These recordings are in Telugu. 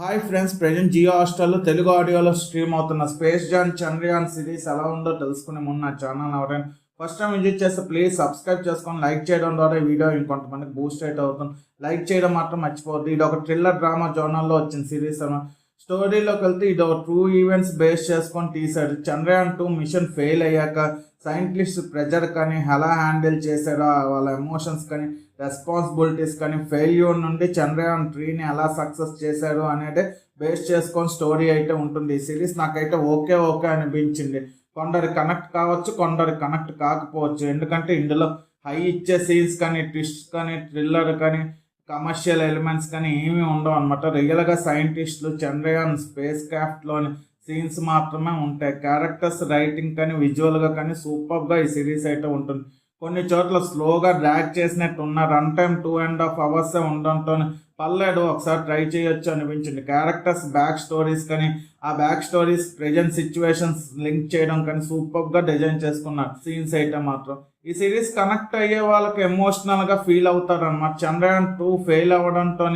హాయ్ ఫ్రెండ్స్, ప్రజెంట్ జియో హాస్టల్లో తెలుగు ఆడియోలో స్ట్రీమ్ అవుతున్న స్పేస్ జాన్ చంద్రయాన్ సిరీస్ ఎలా ఉందో తెలుసుకునే ముందు నా ఛానల్ ఎవరైనా ఫస్ట్ టైం విజిట్ చేస్తే ప్లీజ్ సబ్స్క్రైబ్ చేసుకొని లైక్ చేయడం ద్వారా ఈ వీడియో ఇంకొంతమందికి బూస్ట్ అయితే అవుతుంది. లైక్ చేయడం మాత్రం మర్చిపోవద్దు. ఇది ఒక థ్రిల్లర్ డ్రామా జోనల్లో వచ్చిన సిరీస్ అన్నమాట. స్టోరీలోకి వెళ్తే ఇది ఒక ట్రూ ఈవెంట్స్ బేస్ చేసుకొని తీశాడు. చంద్రయాన్ 2 మిషన్ ఫెయిల్ అయ్యాక సైంటిస్ట్ ప్రెజర్ కానీ ఎలా హ్యాండిల్ చేశారో, వాళ్ళ ఎమోషన్స్ కానీ రెస్పాన్సిబిలిటీస్ కానీ ఫెయిల్యూర్ నుండి చంద్రయాన్ 3ని ఎలా సక్సెస్ చేశారు అనేది బేస్ చేసుకొని స్టోరీ అయితే ఉంటుంది. ఈ సిరీస్ నాకైతే ఓకే అనిపించింది. కొందరు కనెక్ట్ కావచ్చు, కొందరు కనెక్ట్ కాకపోవచ్చు. ఎందుకంటే ఇందులో హై ఇచ్చే సీన్స్ కానీ ట్విస్ట్ కానీ థ్రిల్లర్ కానీ కమర్షియల్ ఎలిమెంట్స్ కానీ ఏమీ ఉండవు అనమాట. రియల్గా సైంటిస్టులు చంద్రయాన్ స్పేస్ క్రాఫ్ట్లోని సీన్స్ మాత్రమే ఉంటాయి. క్యారెక్టర్స్ రైటింగ్ కానీ విజువల్గా కానీ సూపర్గా ఈ సిరీస్ అయితే ఉంటుంది. కొన్ని చోట్ల స్లోగా డ్రాగ్ చేసినట్టు ఉన్న రన్ టైం 2.5 hours ఉండడంతో పర్లేదు, ఒకసారి ట్రై చేయొచ్చు అనిపించింది. క్యారెక్టర్స్ బ్యాక్ స్టోరీస్ కానీ ఆ back stories present situations link చేయడం కానీ సూపర్గా డిజైన్ చేసుకున్నారు. సీన్స్ అయితే మాత్రం ఈ సిరీస్ కనెక్ట్ అయ్యే వాళ్ళకి ఎమోషనల్గా ఫీల్ అవుతారు అన్నమాట. చంద్రయాన్ 2 ఫెయిల్ అవ్వడంతో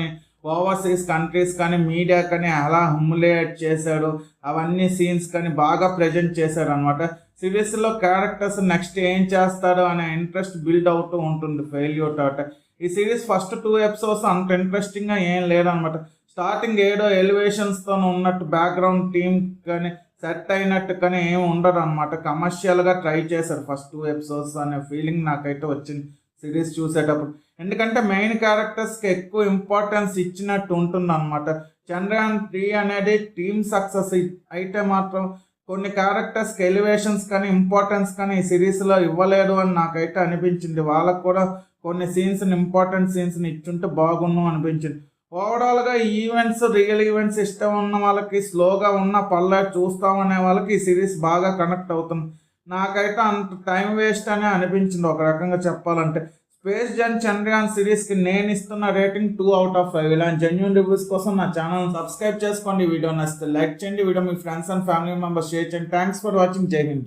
ఓవర్సీస్ కంట్రీస్ కానీ మీడియా కానీ ఎలా హ్యూమిలియేట్ చేశారు, అవన్నీ సీన్స్ కానీ బాగా ప్రజెంట్ చేశారు అనమాట. సిరీస్లో క్యారెక్టర్స్ నెక్స్ట్ ఏం చేస్తారు అనే ఇంట్రెస్ట్ బిల్డ్ అవుతూ ఉంటుంది ఫెయిల్యూర్ తర్వాత. ఈ సిరీస్ ఫస్ట్ 2 episodes అంత ఇంట్రెస్టింగ్గా ఏం లేదనమాట. స్టార్టింగ్ ఏడో ఎలివేషన్స్తో ఉన్నట్టు బ్యాక్గ్రౌండ్ టీమ్ కానీ సెట్ అయినట్టు కానీ ఏమి ఉండదు అనమాట. కమర్షియల్గా ట్రై చేశారు ఫస్ట్ 2 episodes అనే ఫీలింగ్ నాకైతే వచ్చింది సిరీస్ చూసేటప్పుడు. ఎందుకంటే మెయిన్ క్యారెక్టర్స్కి ఎక్కువ ఇంపార్టెన్స్ ఇచ్చినట్టు ఉంటుంది అనమాట. చంద్రయాన్ 3 అనేది టీమ్ సక్సెస్ అయితే మాత్రం కొన్ని క్యారెక్టర్స్కి ఎలివేషన్స్ కానీ ఇంపార్టెన్స్ కానీ ఈ సిరీస్లో ఇవ్వలేదు అని నాకైతే అనిపించింది. వాళ్ళకు కూడా కొన్ని సీన్స్ని ఇంపార్టెంట్ సీన్స్ని ఇచ్చుంటే బాగుండు అనిపించింది. ఓవరాల్గా ఈవెంట్స్ రియల్ ఈవెంట్స్ ఇష్టం ఉన్న వాళ్ళకి, స్లోగా ఉన్న పల్లె చూస్తామనే వాళ్ళకి ఈ సిరీస్ బాగా కనెక్ట్ అవుతుంది. నాకైతే అంత టైం వేస్ట్ అనే అనిపించింది ఒక రకంగా చెప్పాలంటే. స్పేస్ జాన్ చంద్రయాన్ సిరీస్కి నేను ఇస్తున్న రేటింగ్ 2 out of 5. ఇలాంటి జెన్యూన్ రివ్యూస్ కోసం నా ఛానల్ సబ్స్క్రైబ్ చేసుకోండి. వీడియో నచ్చితే లైక్ చేయండి. వీడియో మీ friends and family members share చేయండి. Thanks for watching. జై హింద్.